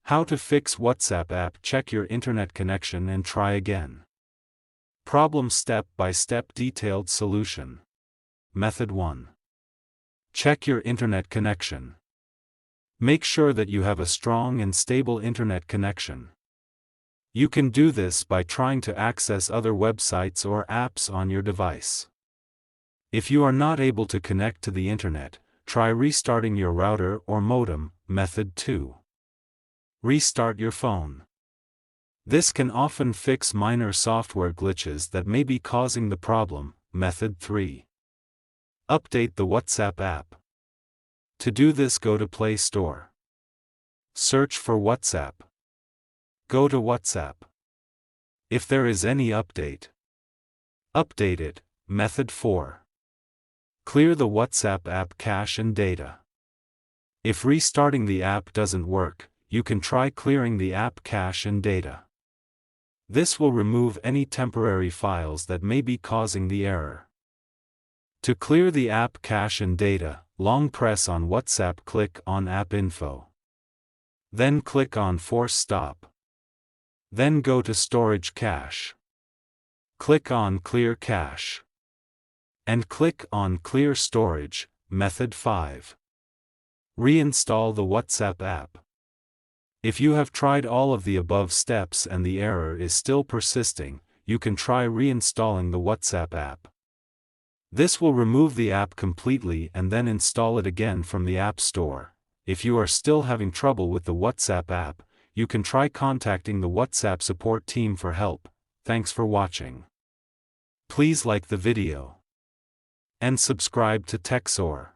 How to fix WhatsApp app. Check your internet connection and try again. Problem step-by-step detailed solution. Method 1. Check your internet connection. Make sure that you have a strong and stable internet connection. You can do this by trying to access other websites or apps on your device. If you are not able to connect to the internet, try restarting your router or modem. Method 2. Restart your phone. This can often fix minor software glitches that may be causing the problem. Method 3. Update the WhatsApp app. To do this, go to Play Store. Search for WhatsApp. Go to WhatsApp. If there is any update, update it. Method 4. Clear the WhatsApp app cache and data. If restarting the app doesn't work, you can try clearing the app cache and data. This will remove any temporary files that may be causing the error. To clear the app cache and data, long press on WhatsApp, click on App Info. Then click on Force Stop. Then go to Storage Cache. Click on Clear Cache. And click on Clear Storage. Method 5. Reinstall the WhatsApp app. If you have tried all of the above steps and the error is still persisting, you can try reinstalling the WhatsApp app. This will remove the app completely and then install it again from the App Store. If you are still having trouble with the WhatsApp app, you can try contacting the WhatsApp support team for help. Thanks for watching. Please like the video and subscribe to TechSor.